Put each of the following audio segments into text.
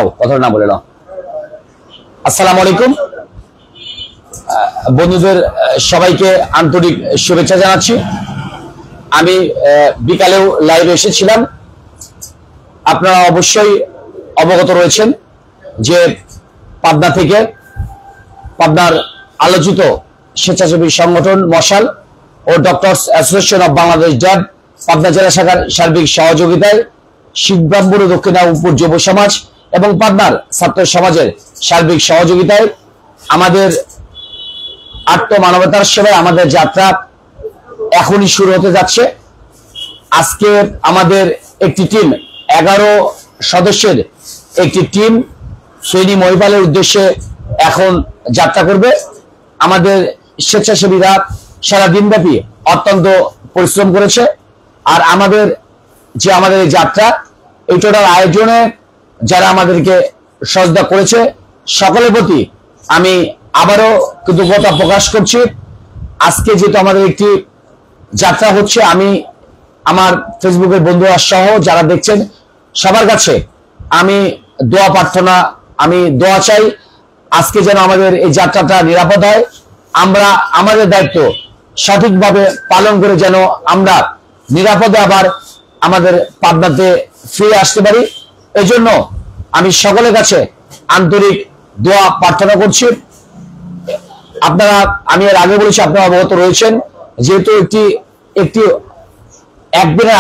যাও কথা না বলে নাও। আসসালামু আলাইকুম বন্ধুদের, সবাইকে আন্তরিক শুভেচ্ছা জানাচ্ছি। আমি বিকালেও লাইভে এসেছিলাম। আপনারা অবশ্যই অবগত রয়েছেন যে পাবনা থেকে, পাবনার আলোচিত স্বেচ্ছাসেবী সংগঠন মশাল ও ডক্টরস অ্যাসোসিয়েশন অব বাংলাদেশ ড্যাব পাবনা জেলা শাখার সার্বিক সহযোগিতায় শিবরামপুর দক্ষিণাপুর যুব সমাজ এবং পাবনার ছাত্র সমাজের সার্বিক সহযোগিতায় আমাদের আত্মমানবতার সেবায় আমাদের যাত্রা এখনই শুরু হতে যাচ্ছে। আজকে আমাদের একটি টিম, 11 সদস্যের একটি টিম ফেনী মহিপালের উদ্দেশ্যে এখন যাত্রা করবে। আমাদের স্বেচ্ছাসেবীরা সারা দিনব্যাপী অত্যন্ত পরিশ্রম করেছে। আর আমাদের এই যাত্রা, এই টোটাল আয়োজনে যারা আমাদেরকে সহযোগিতা করেছে সকলের প্রতি আমি আবারও কৃতজ্ঞতা প্রকাশ করছি। আজকে যেহেতু আমাদের একটি যাত্রা হচ্ছে, আমি আমার ফেসবুকের বন্ধুরা সহ যারা দেখছেন সবার কাছে আমি দোয়া প্রার্থনা, আমি দোয়া চাই আজকে যেন আমাদের এই যাত্রাটা নিরাপদ হয়। আমরা আমাদের দায়িত্ব সঠিকভাবে পালন করে যেন আমরা নিরাপদে আবার আমাদের পাবনাতে ফিরে আসতে পারি। এই জন্য আমি সকলের কাছে আন্তরিক দোয়া প্রার্থনা করছি। আপনারা, আমি এর আগে বলেছি, আপনারা অবগত রয়েছেন যেহেতু একটি একদিনের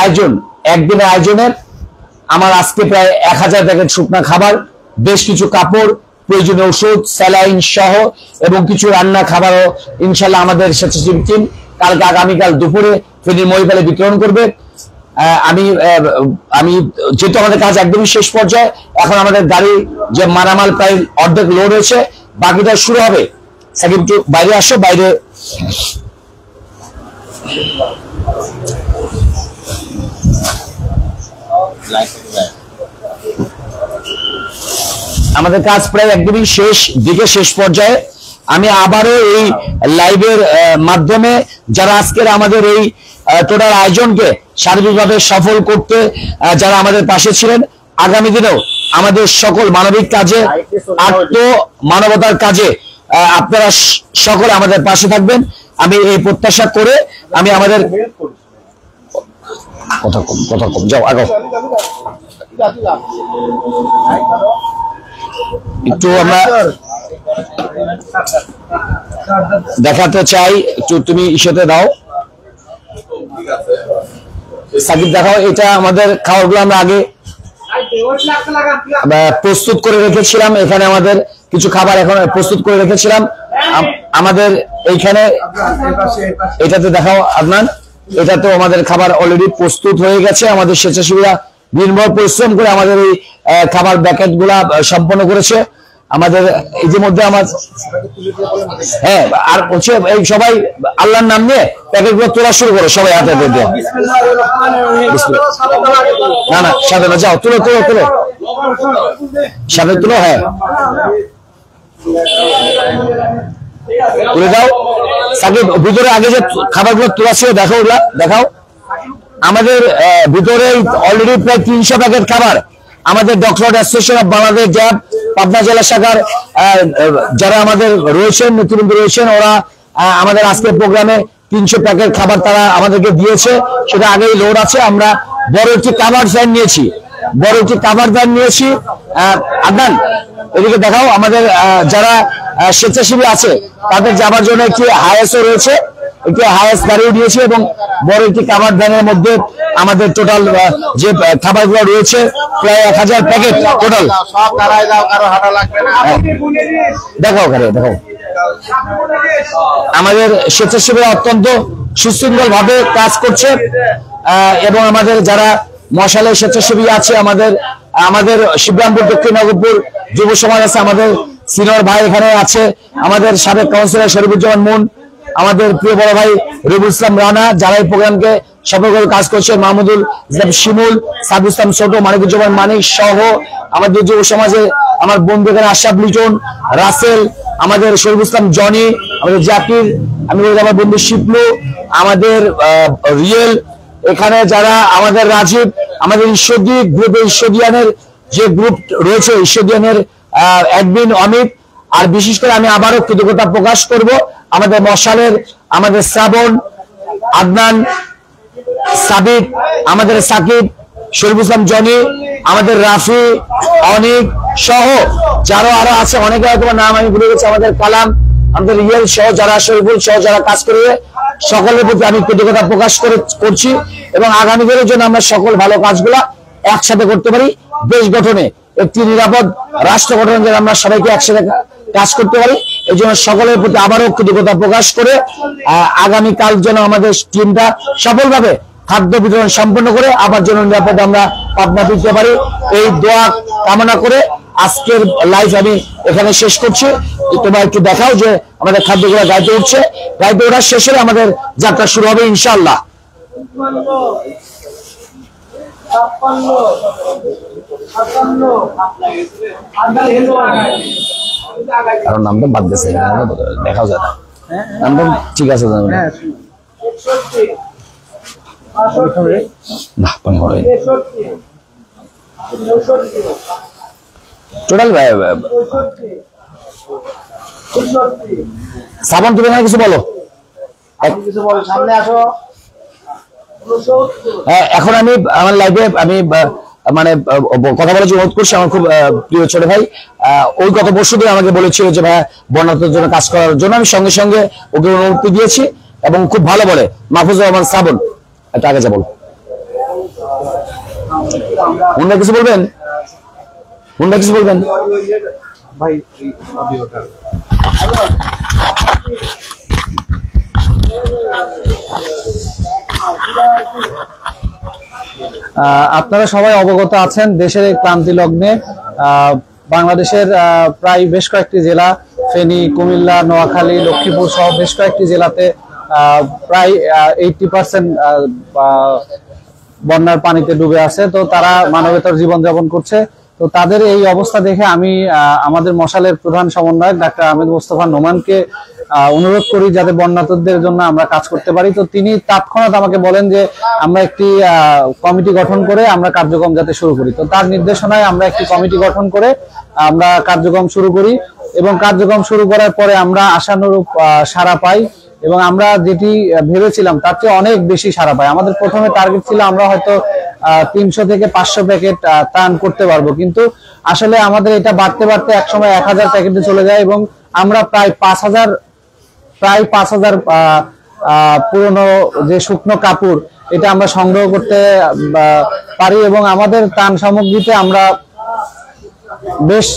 আয়োজনের আমার আজকে প্রায় 1000 প্যাকেট শুকনা খাবার, বেশ কিছু কাপড়, প্রয়োজনীয় ওষুধ, স্যালাইন সহ এবং কিছু রান্না খাবারও ইনশাল্লাহ আমাদের স্বেচ্ছাসেবী টিম কালকে আগামীকাল দুপুরে ফেনী মহিপালে বিতরণ করবে। আমি যেহেতু আমাদের কাজ একদমই শেষ পর্যায়ে, এখন আমাদের গাড়ি যে মারামাল প্রায় অর্ধেক লোড হয়েছে, বাকিটা শুরু হবে। সাকিব একটু বাইরে আসো, বাইরে আমাদের কাজ প্রায় একদমই শেষ পর্যায়ে। আমি আবারও এই লাইভের মাধ্যমে যারা আজকের আমাদের এই টোটাল আয়োজনকে সার্বিকভাবে সফল করতে যারা আমাদের পাশে ছিলেন, আগামী দিনেও আমাদের সকল মানবিক কাজে, মানবতার কাজে আপনারা সকলে আমাদের পাশে থাকবেন, আমি এই প্রত্যাশা করে আমি আমাদের কথা কম যাও আগে একটু আমরা দেখাতে চাই। একটু তুমি ইসেতে দাও, সাকিব দেখাও। এটা আমাদের খাবারগুলো আমরা আগে প্রস্তুত করে রেখেছিলাম। এখানে আমাদের কিছু খাবার এখন প্রস্তুত করে রেখেছিলাম আমাদের এইখানে। এটাতে দেখাও আদনান, এটাতে আমাদের খাবার অলরেডি প্রস্তুত হয়ে গেছে। আমাদের স্বেচ্ছাসেবীরা দিনভর পরিশ্রম করে আমাদের এই খাবার প্যাকেট গুলা সম্পন্ন করেছে। আমাদের ইতিমধ্যে আমার আর হচ্ছে এই সবাই আল্লাহর নাম নিয়ে প্যাকেট গুলো তোলা শুরু করো, সবাই হাতে দিয়ে। না না সাথে না, যাও তুলো সাথে তুলো। হ্যাঁ তুলে দাও সাকিব। ভিতরে আগে যে খাবারগুলো তোলা ছিল দেখাও। আমাদের ভিতরে অলরেডি প্রায় 300 প্যাকেট খাবার আমাদের ডক্টর অ্যাসোসিয়েশন অব বাংলাদেশ ড্যাব পাবনা জেলা শাখার যারা আমাদের রয়েছেন, নেতৃবৃন্দ রয়েছেন, ওরা আমাদের আজকের প্রোগ্রামে 300 প্যাকেট খাবার তারা আমাদেরকে দিয়েছে। সেটা আগেই লোড আছে। আমরা বড় একটি কাভার ভ্যান নিয়েছি। আদনান এদিকে দেখাও। আমাদের যারা স্বেচ্ছাসেবী আছে তাদের যাবার জন্য একটি হায়াসও রয়েছে, একটি হায়াস গাড়িও দিয়েছে এবং বড় একটি কাভার ভ্যানের মধ্যে আমাদের টোটাল যে খাবারগুলো রয়েছে প্রায় 1000 প্যাকেট টোটাল। দেখাও। আমাদের স্বেচ্ছাসেবীরা অত্যন্ত সুশৃঙ্খল ভাবে কাজ করছে এবং আমাদের যারা মশালের স্বেচ্ছাসেবী আছে, আমাদের শিবরামপুর দক্ষিণাপুর যুব সমাজ আছে, আমাদের সিনিয়র ভাই এখানে আছে, আমাদের সাবেক কাউন্সিলর শরীফুজ্জামান মুন, আমাদের প্রিয় বড় ভাই রবিউল ইসলাম রানা, যারা এই প্রোগ্রামকে সফল করে কাজ করছে, মাহমুদুল ইসলাম শিমুল, সাদুল ইসলাম ছোট, মানিকুজ্জামান মানিক সহ আমাদের যুব সমাজে আমার বন্ধু এখানে আশরাফ লিটন, রাসেল, আমাদের শরীফুল ইসলাম জনি, আমাদের জাকির, আমি আমার বন্ধু শিপলু, আমাদের রিয়েল, এখানে যারা আমাদের রাজীব, আমাদের ঈশ্বরদী গ্রুপের ঈশ্বরদিয়ানের যে গ্রুপ রয়েছে ঈশ্বরদীয়ানের অ্যাডমিন অমিত, আর বিশেষ করে আমি আবারও কৃতজ্ঞতা প্রকাশ করব আমাদের মশালের, আমাদের শ্রাবণ, আদনান, সাবিক, আমাদের সাকিব, শরীফ ইসলাম জনি, আমাদের রাফি, অনিক সহ যারা আরো আছে, অনেকে হয়তো নাম আমি ভুলে গেছি, আমাদের কালাম, আমাদের রিয়েল সহ যারা, শরীফুল সহ যারা কাজ করবে, সকলের প্রতি আমি কৃতজ্ঞতা প্রকাশ করছি এবং আগামী দিনের জন্য আমরা সকল ভালো কাজগুলা একসাথে করতে পারি। দেশ গঠনে, একটি নিরাপদ রাষ্ট্র গঠনে যেন আমরা সবাইকে একসাথে কাজ করতে পারি, এই জন্য সকলের প্রতি আবারও কৃতজ্ঞতা প্রকাশ করে আগামীকাল যেন আমাদের টিমটা সফলভাবে খাদ্য বিতরণ সম্পন্ন করে আবার যেন নিরাপদে আমরা পাবনা ফিরতে পারি, এই দোয়া কামনা করে আজকের লাইভ আমি এখানে শেষ করছি। তোমরা একটু দেখাও যে আমাদের খাদ্যগুলো গাইতে উঠছে, গাইতে ওঠার শেষে আমাদের যাত্রা শুরু হবে ইনশাআল্লাহ। কারণ নামটা বাদ দিয়েছে, দেখাও যায় না, নামটা ঠিক আছে টোটাল। সাবান তুমি এখানে কিছু বলো, সামনে আসো। হ্যাঁ, এখন আমি আমার লাইফে আমি মানে কথা বলার জন্য অনুরোধ করছি আমার খুব প্রিয় ছোট ভাই, ওই গত পরশু দিন আমাকে বলেছিল যে ভাই বন্যার্থের জন্য কাজ করার জন্য, আমি সঙ্গে সঙ্গে ওকে অনুমতি দিয়েছি এবং খুব ভালো বলে। মাহফুজুর রহমান শ্রাবণ, একটু আগে যা বল, মুন্ডা কিছু বলবেন, মুন্ডা কিছু বলবেন ভাই। আপনারা সবাই অবগত আছেন, দেশের এই ক্রান্তি লগ্নে বাংলাদেশের প্রায় বেশ কয়েকটি জেলা, ফেনী, কুমিল্লা, নোয়াখালী, লক্ষ্মীপুর সহ বেশ কয়েকটি জেলাতে প্রায় 80% বন্যার পানিতে ডুবে আছে। তো তারা মানবেতর জীবনযাপন করছে। তো তাদের এই অবস্থা দেখে আমি আমাদের মশালের প্রধান সমন্বয়ক ডাক্তার আহমেদ মোস্তফা নোমানকে অনুরোধ করি যাতে বন্যার্তদের জন্য আমরা কাজ করতে পারি। তো তিনি তৎক্ষণাৎ আমাকে বলেন যে আমরা একটি কমিটি গঠন করে আমরা কার্যক্রম যাতে শুরু করি। তো তার নির্দেশনায় আমরা একটি কমিটি গঠন করে আমরা কার্যক্রম শুরু করি এবং কার্যক্রম শুরু করার পরে আমরা আশানুরূপ সাড়া পাই এবং আমরা যেটি ভেবেছিলাম তার চেয়ে অনেক বেশি সাড়া পাই। আমাদের প্রথমে টার্গেট ছিল আমরা হয়তো 300 থেকে 500 প্যাকেট ত্রাণ করতে পারবো, কিন্তু আসলে আমাদের এটা বাড়তে বাড়তে একসময় 1000 প্যাকেটে চলে যায় এবং আমরা প্রায় 5000 পুরনো যে শুকনো কাপড় এটা আমরা সংগ্রহ করতে পারি এবং আমাদের ত্রাণ সামগ্রীতে আমরা বেশ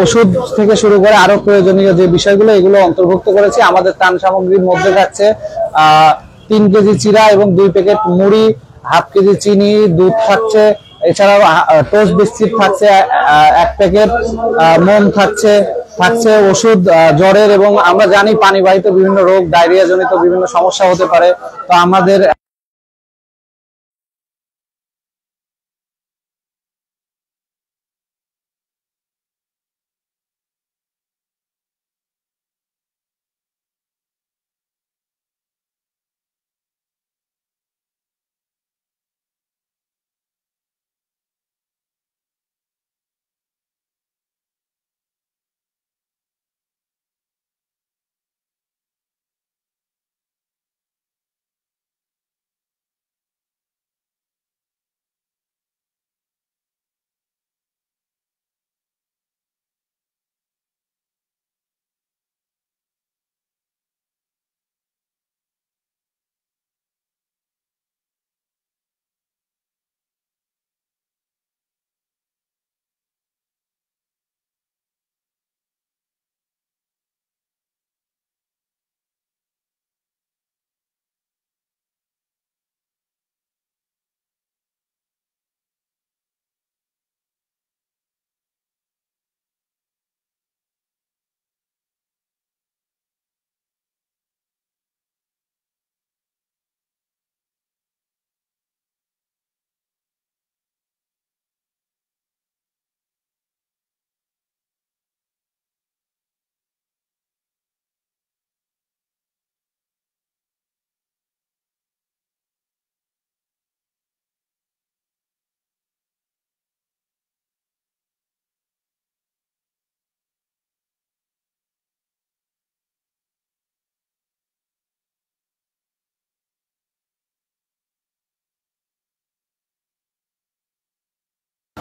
ওষুধ থেকে শুরু করে আরো প্রয়োজনীয় যে বিষয়গুলো এগুলো অন্তর্ভুক্ত করেছি। আমাদের ত্রাণ সামগ্রীর মধ্যে থাকছে 3 কেজি চিরা এবং 2 প্যাকেট মুড়ি, হাফ কেজি চিনি, দুধ থাকছে, এছাড়াও টোস্ট বিস্কিট থাকছে 1 প্যাকেট, মোম থাকছে ওষুধ জ্বরের, এবং আমরা জানি পানিবাহিত বিভিন্ন রোগ, ডায়রিয়া জনিত বিভিন্ন সমস্যা হতে পারে। তো আমাদের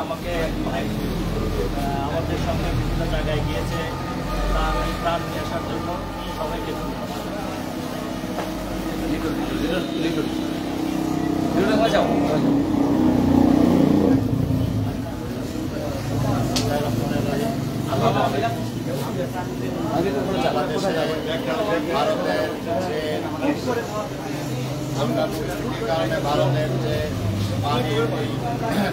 আমাকে আমাদের সঙ্গে বিভিন্ন জায়গায় গিয়েছে, তার এই প্রাণ নিয়ে আসার জন্য সবাইকে ভারতের যে পানির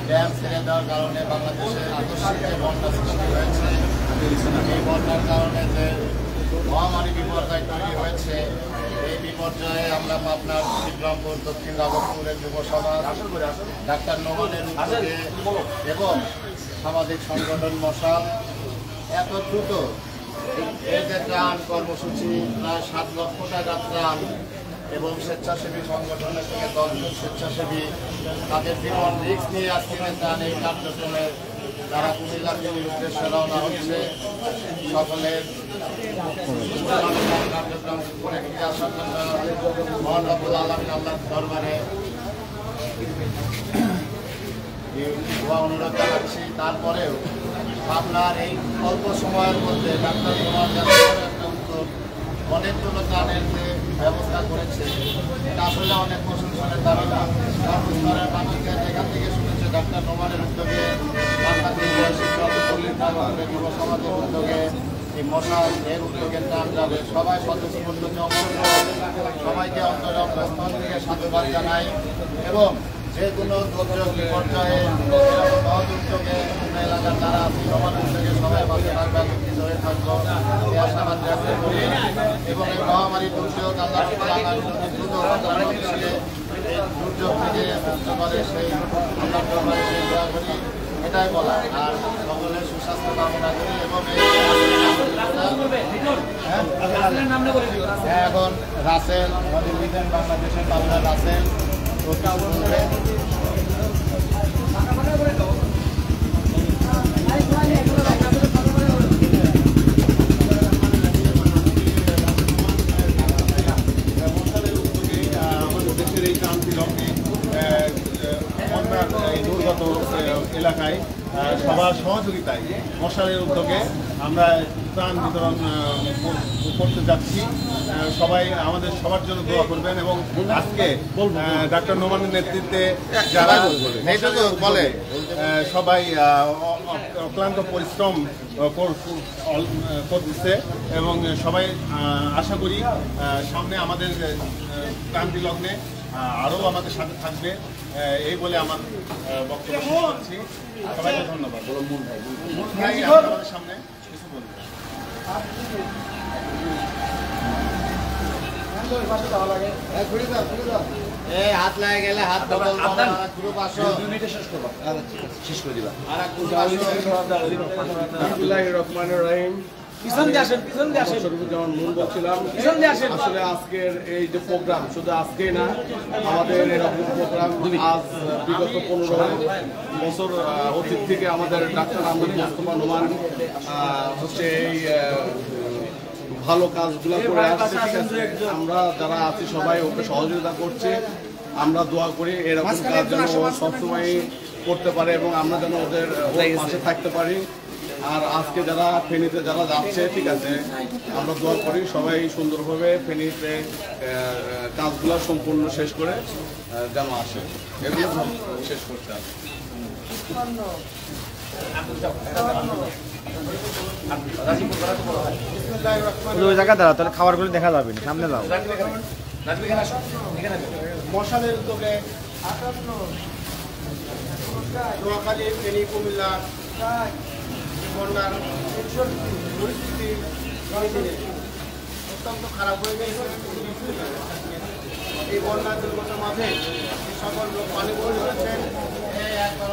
ড্যাম ছেড়ে দেওয়ার কারণে বাংলাদেশের আকস্মিক যে বন্যা সৃষ্টি হয়েছে, এই বন্যার কারণে যে মহামারী বিপর্যয় তৈরি হয়েছে, এই বিপর্যয়ে আমরা পাবনার শ্রীরামপুর দক্ষিণ রাঘবপুরের যুব সমাজ ডাক্তার নোমানের উদ্যোগে এবং সামাজিক সংগঠন মশাল এত দ্রুত এই যে ত্রাণ কর্মসূচি প্রায় 7 লক্ষ টাকা ত্রাণ এবং স্বেচ্ছাসেবী সংগঠনের থেকে 10 জন স্বেচ্ছাসেবী তাদের জীবন রিস্ক নিয়ে আজকে ত্রাণ এই কার্যক্রমে তারা কুমিল্লার উদ্দেশ্যে রওনা হচ্ছে। সকলের কার্যক্রম করে ফিরে আসার জন্য মহান রব্বুল আলামিন আল্লাহর দরবারে অনুরোধ জানাচ্ছি। তারপরেও আপনার এই অল্প সময়ের মধ্যে ডাক্তার নোমান একটা উদ্যোগ অনেকগুলো ত্রাণের যে ব্যবস্থা করেছে, এটা আসলে অনেক প্রশংসনের দাবি। সর্বস্তরের মানুষকে যেখান থেকে শুনেছে ডাক্তার নোমানের উদ্যোগে, বাংলাদেশ যুব সমাজের উদ্যোগে, এই মশাল এর উদ্যোগের ত্রাণ যাবে, সবাই সদস্যবন্ধুকে সবাইকে অন্তরস্থল থেকে সাধুবাদ জানাই এবং যে কোনো দুর্যোগ বিপর্যয়ে সহজ উদ্যোগে এলাকার যারা সমান উদ্যোগে সবাই পাশে থাকবে, আলোকিত হয়ে থাকবো এই আশাবাদ ব্যক্ত করি এবং এই মহামারী দুর্যোগ আল্লাহ দ্রুত এই দুর্যোগ থেকে মুক্ত করে সেই আল্লাহ দরবারে সেই দোয়া করি, এটাই বলা। আর সকলের সুস্বাস্থ্য কামনা করি এবং এখন রাসেল বাংলাদেশের পাবনার রাসেল দুর্গত এলাকায় সবার সহযোগিতায় মশালের উদ্যোগে আমরা ত্রাণ বিতরণ করতে যাচ্ছি। সবাই আমাদের সবার জন্য দোয়া করবেন এবং আজকে ডাক্তার নোমানের নেতৃত্বে যারা বলে সবাই অক্লান্ত পরিশ্রম করতেছে এবং সবাই আশা করি সামনে আমাদের ক্রান্তি লগ্নে আরও আমাদের সাথে থাকবে, এই বলে আমার বক্তব্য শেষ করছি। সবাইকে ধন্যবাদ। মূল ভাই আমাদের সামনে কিছু বলবেন। হাত লাগে গেলে হাত গ্রুপ আসো, 2 মিনিটে শেষ করে দিবা। আর এক গ্রুপ আসো। বিসমিল্লাহির রহমানির রহিম। পিছন দিয়ে আসেন, পিছন দিয়ে আসেন। যেমন মূল বলছিলাম, পিছন দিয়ে আসেন। আসলে আজকের এই যে প্রোগ্রাম শুধু আজকেই না, আমাদের এরকম প্রোগ্রাম আজ বিগত 15 বছর অতীত থেকে আমাদের ডাক্তার আহমেদ মোস্তফা নোমান হচ্ছে এই ভালো কাজগুলো করে আসছে। ঠিক আছে, আমরা যারা আছি সবাই ওকে সহযোগিতা করছে। আমরা দোয়া করি এরকম কাজ যেন সবসময় করতে পারে এবং আমরা যেন ওদের পাশে থাকতে পারি। আর আজকে যারা ফেনীতে যারা যাচ্ছে, ঠিক আছে, আমরা দোয়া করি সবাই সুন্দরভাবে ফেনীতে কাজগুলো সম্পূর্ণ শেষ করে যেন আসে, এগুলো শেষ করতে হবে। ওই জায়গা দাঁড়া, তাহলে খাবারগুলো দেখা যাবে না, সামনে যাও। মশালের উদ্যোগে নোয়াখালী, ফেনী, কুমিল্লা বন্যার পরিস্থিতি অত্যন্ত খারাপ হয়ে গেছে। এই বন্যার দুর্ঘটনার মাঝে সকল লোক পানি বহন করেছেন,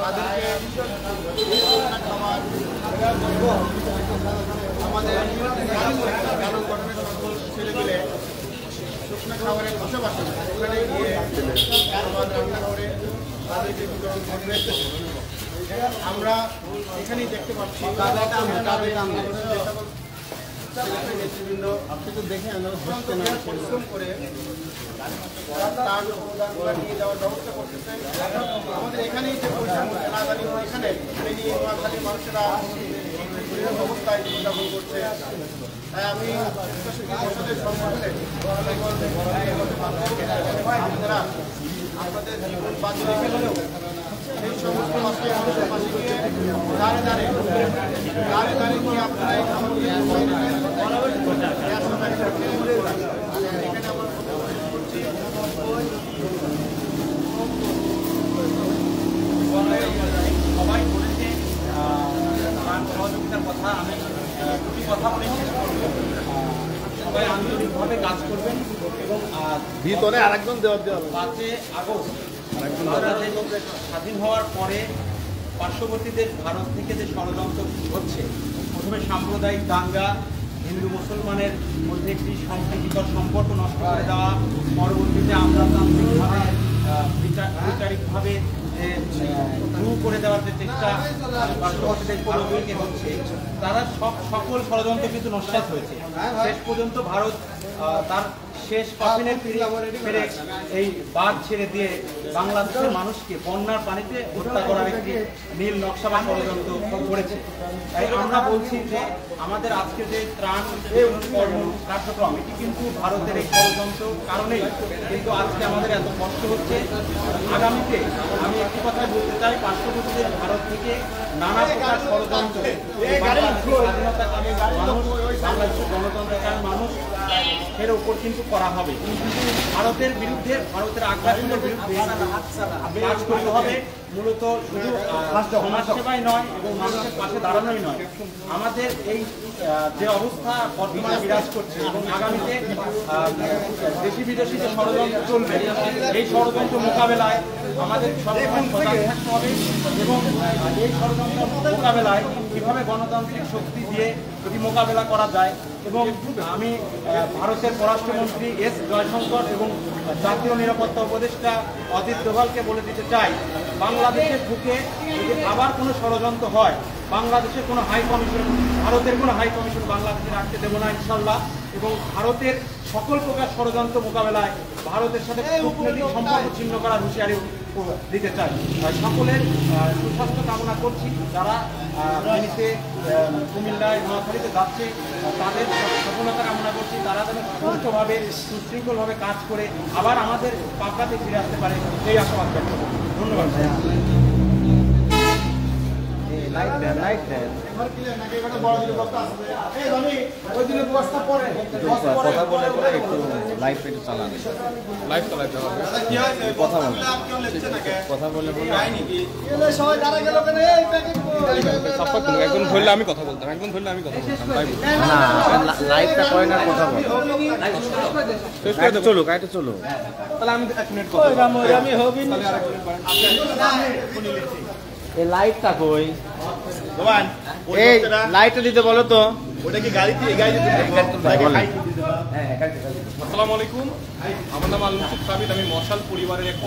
তাদেরকে খাবার আমাদের লালন গঠনের সকল ছেলে মিলে শুকনো খাবারের পাশাপাশি ওখানে গিয়ে খাবার রান্না করে তাদেরকে বিতরণ করে আমরা এখানেই দেখতে পাচ্ছি নেতৃবৃন্দ পরিশ্রম করে তার নিয়ে যাওয়ার ব্যবস্থা করতেছেন। আমাদের এখানেই যে রাজধানী এখানে নোয়াখালীর মানুষেরা অবস্থায় জীবনযাপন করছে। তাই আমি মশাদের সংগঠনে আপনাদের জীবন বাঁচিয়ে রেখে হলেও সেই সমস্ত মানুষের পাশে গিয়ে দাঁড়ে দাঁড়িয়ে গিয়ে আপনারা এই সবাই বলেছে সহযোগিতার কথা। আমি দুটি কথা বলে শেষ করবো। সবাই আন্তরিকভাবে কাজ করবেন এবং ভিতরে আরেকজন দেওয়া 5 আগস্ট বাংলাদেশ স্বাধীন হওয়ার পরে পার্শ্ববর্তীদের ভারত থেকে যে ষড়যন্ত্র হচ্ছে, প্রথমে সাম্প্রদায়িক দাঙ্গা, হিন্দু মুসলমানের মধ্যে একটি সম্প্রীতিকর সম্পর্ক নষ্ট করে দেওয়া, পরবর্তীতে আমলাতান্ত্রিকভাবে বিচারিকভাবে শুরু করে দেওয়ার যে চেষ্টা পার্শ্ববর্তীদের ভারতকে হচ্ছে, তারা সকল ষড়যন্ত্র কিন্তু নস্যাৎ হয়েছে। শেষ পর্যন্ত ভারত তার শেষ কফিনের ফিরে এই বাঁধ ছেড়ে দিয়ে বাংলাদেশের মানুষকে বন্যার পানিতে হত্যা করার একটি নীল নকশা বা ষড়যন্ত্র করেছে। তাই আমরা বলছি যে আমাদের আজকে যে ত্রাণ কর্ম কার্যক্রম, এটি কিন্তু ভারতের এই ষড়যন্ত্র কারণেই কিন্তু আজকে আমাদের এত কষ্ট হচ্ছে। আগামীতে আমি একটি কথা বলতে চাই, পার্শ্ববর্তীদের ভারত থেকে নানা প্রকার ষড়যন্ত্র বাংলাদেশের স্বাধীনতাকামী মানুষ, বাংলাদেশের গণতন্ত্রকামী মানুষ এর উপর কিন্তু করা হবে। কিন্তু ভারতের বিরুদ্ধে, ভারতের আগ্রাসনের বিরুদ্ধে কাজ করতে হবে। মূলত শুধু সমাজ সেবাই নয় এবং মানুষের পাশে দাঁড়ানোই নয়, আমাদের এই যে অবস্থা বর্তমানে বিরাজ করছে এবং আগামীতে দেশি বিদেশি যে ষড়যন্ত্র চলবে, এই ষড়যন্ত্র মোকাবেলায় আমাদের সবসময় সজাগ থাকতে হবে এবং এই ষড়যন্ত্র মোকাবেলায় কীভাবে গণতান্ত্রিক শক্তি দিয়ে এটি মোকাবেলা করা যায়। এবং আমি ভারতের পররাষ্ট্রমন্ত্রী এস জয়শঙ্কর এবং জাতীয় নিরাপত্তা উপদেষ্টা অজিত দোভালকে বলে দিতে চাই, বাংলাদেশের বুকে যদি আবার কোনো ষড়যন্ত্র হয়, বাংলাদেশের কোনো হাই কমিশন, ভারতের কোনো হাই কমিশন বাংলাদেশে রাখতে দেবো না ইনশাল্লাহ। এবং ভারতের সকল প্রকার ষড়যন্ত্র মোকাবেলায় ভারতের সাথে কূটনৈতিক সম্পর্ক ছিন্ন করার হুঁশিয়ারি দিতে চাই। সকলের সুস্বাস্থ্য কামনা করছি। যারা ফেনীতে, কুমিল্লায়, নোয়াখালীতে যাচ্ছে, তাদের সফলতা কামনা করছি। তারা যেন সুস্থভাবে সুশৃঙ্খলভাবে কাজ করে আবার আমাদের পাবনাতে ফিরে আসতে পারে, এই আশাবাদ ব্যক্ত করি। ধন্যবাদ। কথা বলে একটু লাইভ একটু চালান, লাইভ চালাতে হবে, কথা বলে একজন ধরলে আমি কথা বলতাম, একজন ধরলে আমি কথা বলতাম। না, লাইভটা করে না, কথা বল, চলুক, এটা চলুক। তাহলে আমি 1 মিনিট কথা এই লাইটটা কই? এই লাইটটা দিতে বলো তো। ওটা কি গাড়িতে আসসালামু আলাইকুম, আমার নাম আল মুসিদ সাবিত। আমি মশাল পরিবারের এক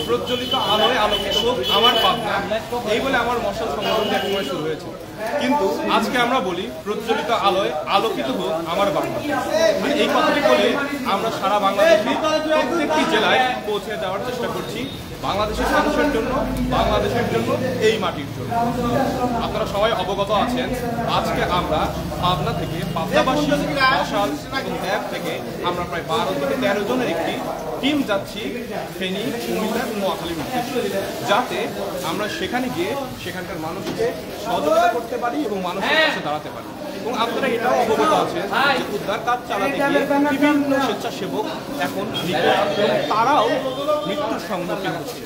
প্রজ্বলিত আলোয় আলোকিত হোক আমার পাবনা, এই বলে আমার মশাল সংগঠনটি এক সময় শুরু হয়েছে। কিন্তু আজকে আমরা বলি প্রজ্বলিত আলোয় আলোকিত হোক আমার বাংলা। এই কথাটি বলে আমরা সারা বাংলাদেশে প্রত্যেকটি জেলায় পৌঁছে যাওয়ার চেষ্টা করছি, বাংলাদেশের মানুষের জন্য, বাংলাদেশের জন্য, এই মাটির জন্য। আপনারা সবাই অবগত আছেন, আজকে আমরা পাবনা থেকে, পাবনাবাসী, মশাল এবং ল্যাব থেকে আমরা প্রায় 12 থেকে 13 জনের একটি টিম যাচ্ছি ফেনী, কুমিল্লা এবং নোয়াখালীর উদ্দেশ্যে, যাতে আমরা সেখানে গিয়ে সেখানকার মানুষকে সহযোগিতা করতে পারি এবং মানুষের কাছে দাঁড়াতে পারি। এবং আপনারা এটাও অবগত আছেন যে উদ্ধার কাজ চালাতে গিয়ে বিভিন্ন স্বেচ্ছাসেবক এখন তারাও মৃত্যুর সম্মুখীন হচ্ছে।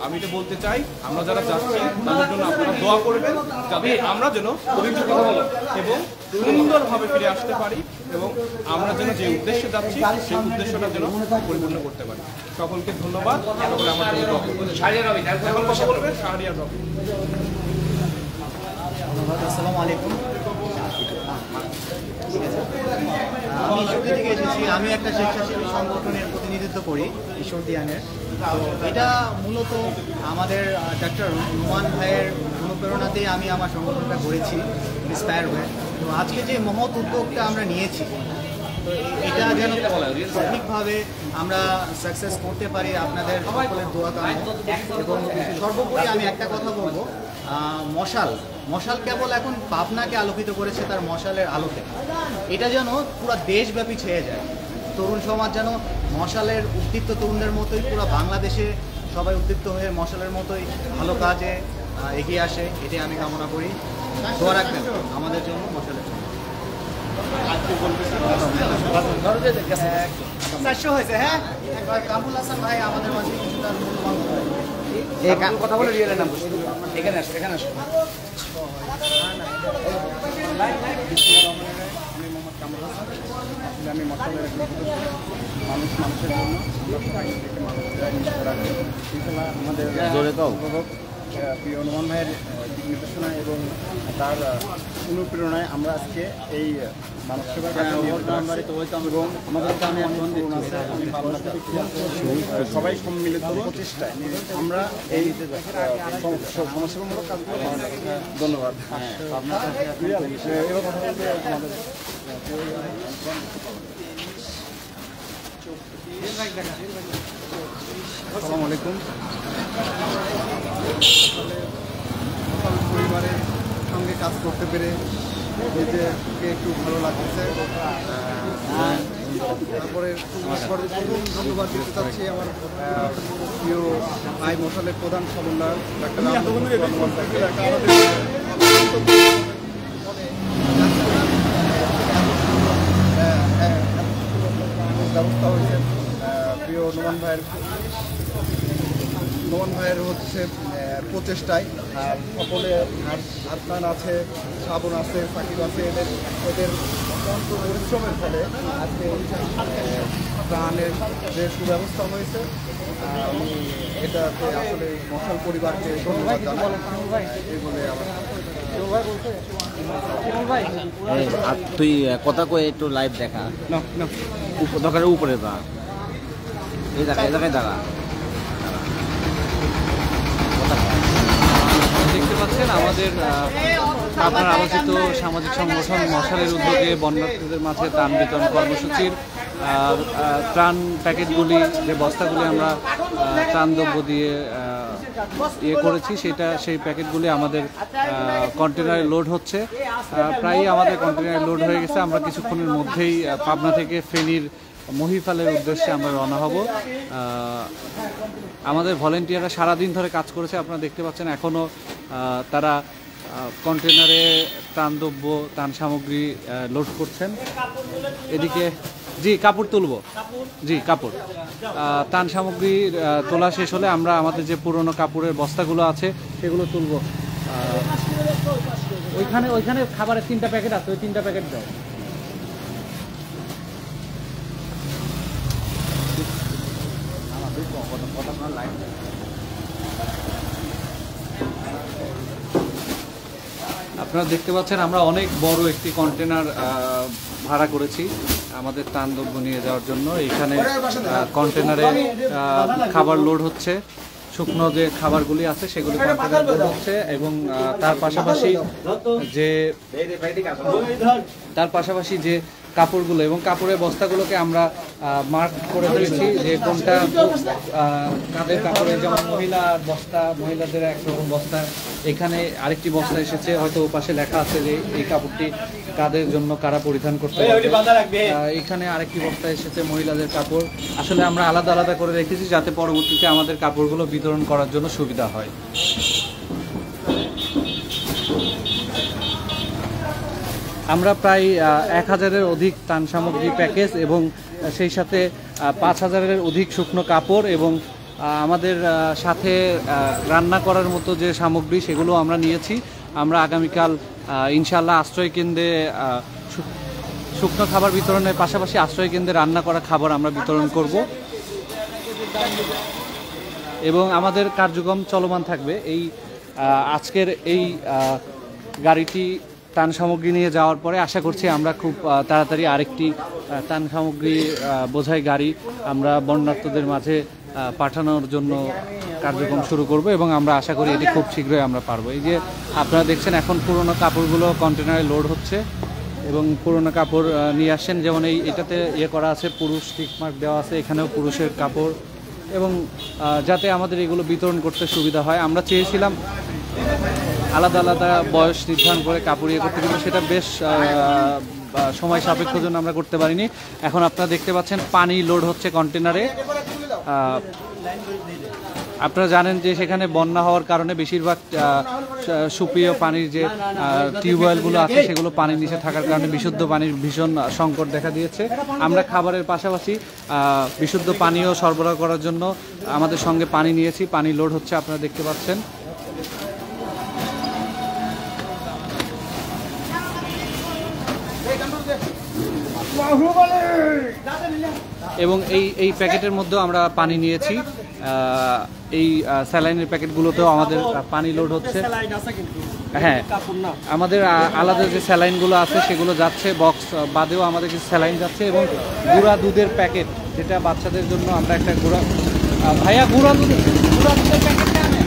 আমি এটা বলতে চাই, আমরা যারা যাচ্ছি তাদের জন্য আপনারা দোয়া করবেন, যাতে আমরা যেন পরিচিত হই এবং সুন্দরভাবে ফিরে আসতে পারি এবং আমরা যেন যে উদ্দেশ্যে যাচ্ছি সেই উদ্দেশ্যটা যেন পরিপূর্ণ করতে পারি। সকলকে ধন্যবাদ। এখন কথা বলবেন শাহরিয়ার রবি। আসসালামু আলাইকুম। আমি ঈশ্বরদী থেকে এসেছি। আমি একটা স্বেচ্ছাসেবী সংগঠনের প্রতিনিধিত্ব করি, ঈশ্বরদীয়ানের। তো এটা মূলত আমাদের ডাক্তার নোমান ভাইয়ের অনুপ্রেরণাতেই আমি আমার সংগঠনটা গড়েছি, ইন্সপায়ার হয়ে। তো আজকে যে মহৎ উদ্যোগটা আমরা নিয়েছি, তো এটা যেন সঠিকভাবে আমরা সাকসেস করতে পারি আপনাদের সকলের দোয়া কামনা। এবং সর্বোপরি আমি একটা কথা বলবো, মশাল কেবল এখন পাবনাকে আলোকিত করেছে তার মশালের আলোতে, এটা যেন পুরো দেশব্যাপী ছেয়ে যায়। তরুণ সমাজ যেন মশালের উদ্দীপ্ত তরুণদের মতোই পুরো বাংলাদেশে সবাই উদ্দীপ্ত হয়ে মশালের মতোই ভালো কাজে এগিয়ে আসে, এটাই আমি কামনা করি। দোয়া রাখবেন আমাদের জন্য, মশালের জন্য। 400 হয়েছে, হ্যাঁ। কামরুল হাসান ভাই আমাদের মাঝে কিছুটা মূল্যবান কথা বলে দিয়ে এলাম, এখানে আসো, এখানে আসো। আমি মোহাম্মদ কামরুল হাসান, আমি মশালের মানুষের জন্য আমাদের প্রিয় নোমান ভাইয়ের দিক নির্দেশনা এবং তার অনুপ্রেরণায় আমরা আজকে এই মানব সেবার কাজে এবং আমাদের সবাই সম্মিলিত প্রচেষ্টায় আমরা এই সমাজসেবামূলক কাজগুলো ধন্যবাদ। এবার কথা বলতে আমাদের আসসালামু আলাইকুম। পরিবারের সঙ্গে কাজ করতে পেরে নিজেকে একটু ভালো লাগছে। তারপরে প্রথম ধন্যবাদ দিতে চাচ্ছি আমার প্রিয় ভাই মশালের প্রধান সমন্বয়ক ডাক্তার ব্যবস্থা হয়েছে প্রিয় নোমান ভাইয়ের হচ্ছে প্রচেষ্টায়। আর সকলে হাসনান আছে, শ্রাবণ আছে, সাকিব আছে, এদের অত্যন্ত পরিশ্রমের ফলে আজকে প্রাণের যে সুব্যবস্থা হয়েছে, আমি এটাতে আসলে মশাল পরিবারকে ধন্যবাদ জানাই। এই বলে আর তুই কথা কয়ে একটু লাইভ দেখা দরকার, উপরে বা এই জায়গায় দেখা। দেখতে পাচ্ছেন আমাদের আপনার আলোচিত সামাজিক সংগঠন মশালের উদ্যোগে বন্যার্থীদের মাঝে ত্রাণ বিতরণ কর্মসূচির ত্রাণ প্যাকেটগুলি, যে বস্তাগুলি আমরা ত্রাণদ্রব্য দিয়ে করেছি, সেই প্যাকেটগুলি আমাদের কন্টেনারে লোড হচ্ছে। প্রায়ই আমাদের কন্টেনারে লোড হয়ে গেছে। আমরা কিছুক্ষণের মধ্যেই পাবনা থেকে ফেনীর মহিফালের উদ্দেশ্যে আমরা রওনা হব। আমাদের ভলেন্টিয়াররা সারাদিন ধরে কাজ করেছে, আপনারা দেখতে পাচ্ছেন। এখনও তারা কন্টেনারে ত্রাণদ্রব্য, ত্রাণ সামগ্রী লোড করছেন। এদিকে জি কাপড় তুলব, জি কাপড় ত্রাণ সামগ্রী তোলা শেষ হলে আমরা আমাদের যে পুরনো কাপড়ের বস্তাগুলো আছে সেগুলো তুলব। ওইখানে খাবারের 3টা প্যাকেট আছে, ওই 3টা প্যাকেট দাও। আপনারা দেখতে পাচ্ছেন আমরা অনেক বড় একটি কন্টেনার ভাড়া করেছি আমাদের ত্রাণদ্রব্য নিয়ে যাওয়ার জন্য। এইখানে কন্টেনারে খাবার লোড হচ্ছে, শুকনো যে খাবারগুলি আছে সেগুলি কন্টেনার লোড হচ্ছে। এবং তার পাশাপাশি যে কাপড়গুলো এবং কাপড়ের বস্তাগুলোকে আমরা মার্ক করে ফেলেছি যে কোনটা কাদের কাপড়ের, যেমন মহিলার বস্তা, মহিলাদের একরকম বস্তা, এখানে আরেকটি বস্তা এসেছে, হয়তো ওপাশে লেখা আছে যে এই কাপড়টি কাদের জন্য, কারা পরিধান করতে পারবে। এখানে আরেকটি বস্তা এসেছে মহিলাদের কাপড়। আসলে আমরা আলাদা আলাদা করে রেখেছি যাতে পরবর্তীতে আমাদের কাপড়গুলো বিতরণ করার জন্য সুবিধা হয়। আমরা প্রায় 1000-এর অধিক ত্রাণ সামগ্রী প্যাকেজ এবং সেই সাথে 5000-এর অধিক শুকনো কাপড় এবং আমাদের সাথে রান্না করার মতো যে সামগ্রী সেগুলো আমরা নিয়েছি। আমরা আগামীকাল ইনশাআল্লাহ আশ্রয় কেন্দ্রে শুকনো খাবার বিতরণের পাশাপাশি আশ্রয় কেন্দ্রে রান্না করা খাবার আমরা বিতরণ করব এবং আমাদের কার্যক্রম চলমান থাকবে। এই আজকের এই গাড়িটি ত্রাণ সামগ্রী নিয়ে যাওয়ার পরে আশা করছি আমরা খুব তাড়াতাড়ি আরেকটি ত্রাণ সামগ্রী বোঝাই গাড়ি আমরা বন্যার্তদের মাঝে পাঠানোর জন্য কার্যক্রম শুরু করব এবং আমরা আশা করি এটি খুব শীঘ্রই আমরা পারবো। এই যে আপনারা দেখছেন এখন পুরোনো কাপড়গুলো কন্টেনারে লোড হচ্ছে এবং পুরোনো কাপড় নিয়ে আসছেন, যেমন এটাতে করা আছে পুরুষ টিক মার্ক দেওয়া আছে, এখানেও পুরুষের কাপড়, এবং যাতে আমাদের এগুলো বিতরণ করতে সুবিধা হয়। আমরা চেয়েছিলাম আলাদা আলাদা বয়স নির্ধারণ করে কাপড় করতে, কিন্তু সেটা বেশ সময় সাপেক্ষ জন্য আমরা করতে পারিনি। এখন আপনারা দেখতে পাচ্ছেন পানি লোড হচ্ছে কন্টেনারে। আপনারা জানেন যে সেখানে বন্যা হওয়ার কারণে বেশিরভাগ সুপ্রিয় পানির যে টিউবওয়েলগুলো আছে সেগুলো পানির নিচে থাকার কারণে বিশুদ্ধ পানির ভীষণ সংকট দেখা দিয়েছে। আমরা খাবারের পাশাপাশি বিশুদ্ধ পানীয় সরবরাহ করার জন্য আমাদের সঙ্গে পানি নিয়েছি। পানি লোড হচ্ছে, আপনারা দেখতে পাচ্ছেন। এবং এই প্যাকেটের মধ্যেও আমরা পানি নিয়েছি। এই স্যালাইনের প্যাকেটগুলোতেও আমাদের পানি লোড হচ্ছে। হ্যাঁ, আমাদের আলাদা যে স্যালাইনগুলো আছে সেগুলো যাচ্ছে, বক্স বাদেও আমাদের কিছু স্যালাইন যাচ্ছে, এবং গুঁড়া দুধের প্যাকেট, যেটা বাচ্চাদের জন্য আমরা একটা গুঁড়া দুধের প্যাকেটটা আনে,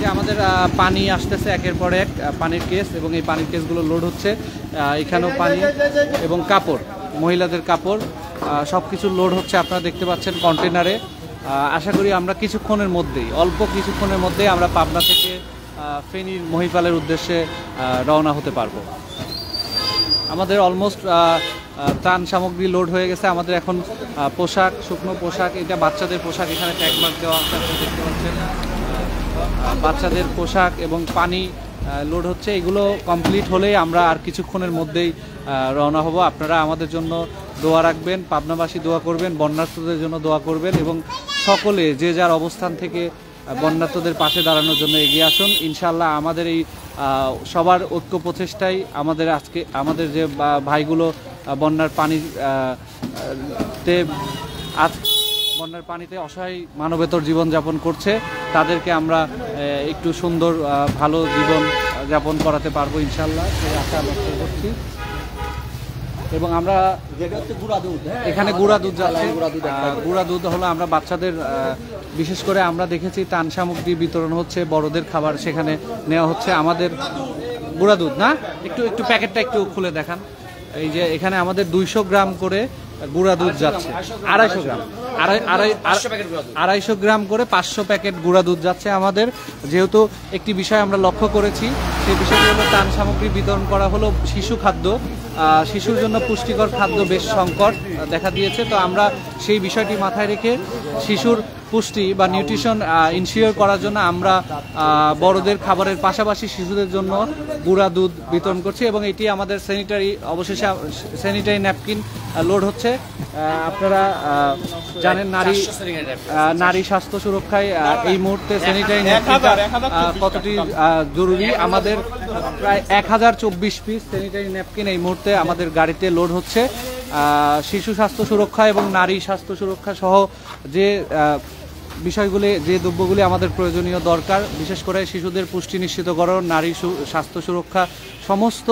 যে আমাদের পানি আসতেছে একের পর এক পানির কেস, এবং এই পানির কেসগুলো লোড হচ্ছে। এখানেও পানি এবং কাপড়, মহিলাদের কাপড়, সব কিছু লোড হচ্ছে, আপনারা দেখতে পাচ্ছেন কন্টেনারে। আশা করি আমরা কিছুক্ষণের মধ্যেই, অল্প কিছুক্ষণের মধ্যেই আমরা পাবনা থেকে ফেনীর মহিপালের উদ্দেশ্যে রওনা হতে পারবো। আমাদের অলমোস্ট ত্রাণ সামগ্রী লোড হয়ে গেছে। আমাদের এখন পোশাক, শুকনো পোশাক, এটা বাচ্চাদের পোশাক, এখানে ট্যাগ মার্ক দেওয়া আছে, আপনারা দেখতে পাচ্ছেন। বাচ্চাদের পোশাক এবং পানি লোড হচ্ছে। এগুলো কমপ্লিট হলেই আমরা আর কিছুক্ষণের মধ্যেই রওনা হব। আপনারা আমাদের জন্য দোয়া রাখবেন, পাবনাবাসী দোয়া করবেন, বন্যার্তদের জন্য দোয়া করবেন, এবং সকলে যে যার অবস্থান থেকে বন্যার্তদের পাশে দাঁড়ানোর জন্য এগিয়ে আসুন। ইনশাআল্লাহ আমাদের এই সবার ঐক্য প্রচেষ্টাই আমাদের যে ভাইগুলো বন্যার পানিতে অসহায় মানবেতর জীবনযাপন করছে, তাদেরকে আমরা একটু সুন্দর ভালো জীবন যাপন করাতে পারবো ইনশাআল্লাহ, সেই আশা ব্যক্ত করছি। এবং আমরা এখানে গুঁড়া দুধ যাচ্ছে। গুঁড়া দুধ হলো আমরা বাচ্চাদের, বিশেষ করে আমরা দেখেছি ত্রাণ সামগ্রী বিতরণ হচ্ছে, বড়দের খাবার সেখানে নেওয়া হচ্ছে। আমাদের গুঁড়া দুধ না, একটু প্যাকেটটা একটু খুলে দেখান। এই যে এখানে আমাদের 200 গ্রাম করে গুঁড়া দুধ যাচ্ছে, 250 গ্রাম, 250 গ্রাম করে 500 প্যাকেট গুঁড়া দুধ যাচ্ছে আমাদের। যেহেতু একটি বিষয় আমরা লক্ষ্য করেছি, সেই বিষয়টি হলো ত্রাণ সামগ্রী বিতরণ করা হলো শিশু খাদ্য। শিশুর জন্য পুষ্টিকর খাদ্য বেশ সংকট দেখা দিয়েছে, তো আমরা সেই বিষয়টি মাথায় রেখে শিশুর পুষ্টি বা নিউট্রিশন ইনশিওর করার জন্য আমরা বড়দের খাবারের পাশাপাশি শিশুদের জন্য গুঁড়া দুধ বিতরণ করছি। এবং এটি আমাদের অবশেষে স্যানিটারি ন্যাপকিন লোড হচ্ছে। আপনারা জানেন নারী স্বাস্থ্য সুরক্ষায় এই মুহূর্তে স্যানিটারি ন্যাপকিনটা কতটি জরুরি। আমাদের প্রায় 1024 পিস স্যানিটারি ন্যাপকিন এই মুহূর্তে আমাদের গাড়িতে লোড হচ্ছে। শিশু স্বাস্থ্য সুরক্ষা এবং নারী স্বাস্থ্য সুরক্ষা সহ যে বিষয়গুলি, যে দ্রব্যগুলি আমাদের প্রয়োজনীয় দরকার, বিশেষ করে শিশুদের পুষ্টি নিশ্চিতকরণ, নারী স্বাস্থ্য সুরক্ষা, সমস্ত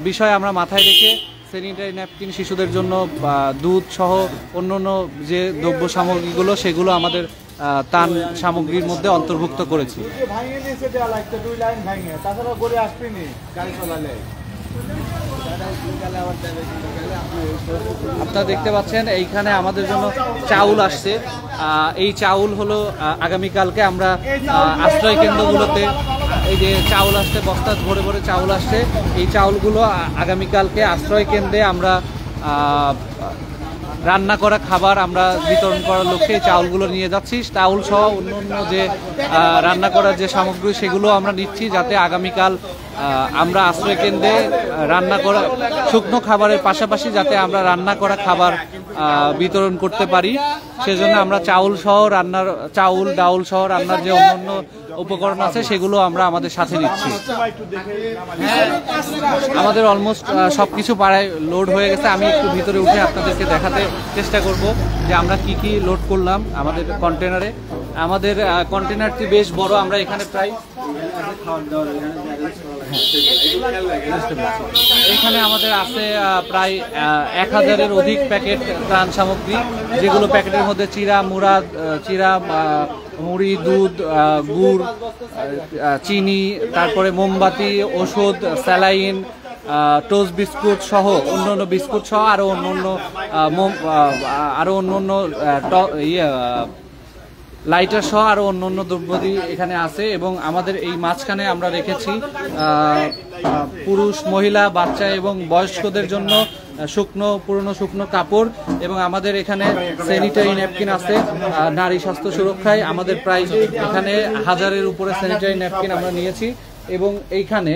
বিষয় আমরা মাথায় রেখে স্যানিটারি ন্যাপকিন, শিশুদের জন্য দুধ সহ অন্যান্য যে দ্রব্য সামগ্রীগুলো সেগুলো আমাদের ত্রাণ সামগ্রীর মধ্যে অন্তর্ভুক্ত করেছি। আপনারা দেখতে পাচ্ছেন এইখানে আমাদের জন্য চাউল আসছে। এই চাউল হলো আগামীকালকে আমরা আশ্রয় কেন্দ্রগুলোতে, এই যে চাউল আসছে, বস্তা ভরে ভরে চাউল আসছে, এই চাউলগুলো আগামীকালকে আশ্রয় কেন্দ্রে আমরা রান্না করা খাবার আমরা বিতরণ করার লক্ষ্যে এই চাউলগুলো নিয়ে যাচ্ছি। চাউল সহ অন্য যে রান্না করার যে সামগ্রী সেগুলো আমরা নিচ্ছি, যাতে আগামীকাল আমরা আশ্রয় কেন্দ্রে রান্না করা শুকনো খাবারের পাশাপাশি যাতে আমরা রান্না করা খাবার বিতরণ করতে পারি, সেজন্য আমরা চাউল ডাউল সহ রান্নার যে অন্যান্য উপকরণ আছে সেগুলো আমরা আমাদের সাথে নিচ্ছি। আমাদের অলমোস্ট সবকিছু পাড়ায় লোড হয়ে গেছে। আমি একটু ভিতরে উঠে আপনাদেরকে দেখাতে চেষ্টা করব যে আমরা কি কি লোড করলাম আমাদের কন্টেনারে। আমাদের কন্টেনারটি বেশ বড়। আমরা এখানে প্রায় এখানে আমাদের আছে প্রায় 1000-এর অধিক প্যাকেট ত্রাণ সামগ্রী, যেগুলো প্যাকেটের মধ্যে চিরা, মুড়ি, দুধ, গুড়, চিনি, তারপরে মোমবাতি, ওষুধ, স্যালাইন, টোস্ট বিস্কুট সহ অন্যান্য বিস্কুট সহ আরো অন্যান্য লাইটার সহ আরো অন্যান্য দ্রব্যাদি এখানে আছে। এবং আমাদের এই মাঝখানে আমরা রেখেছি পুরুষ, মহিলা, বাচ্চা এবং বয়স্কদের জন্য পুরনো শুকনো কাপড়, এবং আমাদের এখানে স্যানিটারি ন্যাপকিন আছে নারী স্বাস্থ্য সুরক্ষায়। আমাদের প্রায় এখানে 1000-এর উপরে স্যানিটারি ন্যাপকিন আমরা নিয়েছি। এবং এইখানে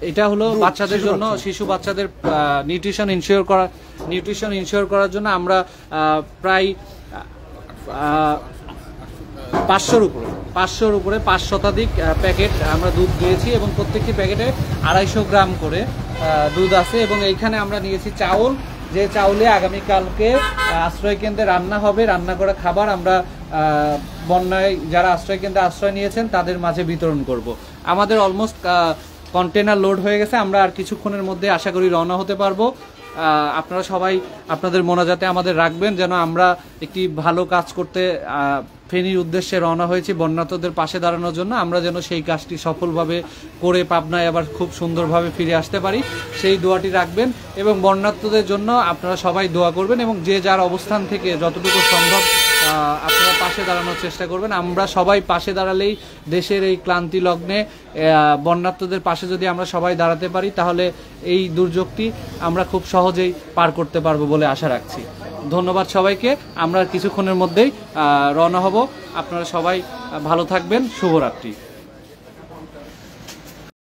এটা হলো বাচ্চাদের জন্য, শিশু বাচ্চাদের নিউট্রিশন ইনশিওর করার জন্য আমরা প্রায় 500-র উপরে 5 শতাধিক প্যাকেট আমরা দুধ দিয়েছি, এবং প্রত্যেকটি প্যাকেটে 250 গ্রাম করে দুধ আছে। এবং এইখানে আমরা নিয়েছি চাউল, যে চাউলে আগামীকালকে আশ্রয় কেন্দ্রে রান্না করা খাবার আমরা বন্যায় যারা আশ্রয় কেন্দ্রে আশ্রয় নিয়েছেন তাদের মাঝে বিতরণ করব। আমাদের অলমোস্ট কন্টেনার লোড হয়ে গেছে, আমরা আর কিছুক্ষণের মধ্যে আশা করি রওনা হতে পারবো। আপনারা সবাই আপনাদের মোনাজাতে আমাদের রাখবেন, যেন আমরা একটি ভালো কাজ করতে ফেনীর উদ্দেশ্যে রওনা হয়েছি বন্যার্তদের পাশে দাঁড়ানোর জন্য। আমরা যেন সেই কাজটি সফলভাবে করে পাবনায় আবার খুব সুন্দরভাবে ফিরে আসতে পারি, সেই দোয়াটি রাখবেন। এবং বন্যার্তদের জন্য আপনারা সবাই দোয়া করবেন, এবং যে যার অবস্থান থেকে যতটুকু সম্ভব আপনারা পাশে দাঁড়ানোর চেষ্টা করবেন। আমরা সবাই পাশে দাঁড়ালেই দেশের এই ক্লান্তি লগ্নে বন্যার্তদের পাশে যদি আমরা সবাই দাঁড়াতে পারি, তাহলে এই দুর্যোগটি আমরা খুব সহজেই পার করতে পারবো বলে আশা রাখছি। ধন্যবাদ সবাইকে। আমরা কিছুক্ষণের মধ্যেই রওনা হব। আপনারা সবাই ভালো থাকবেন। শুভরাত্রি।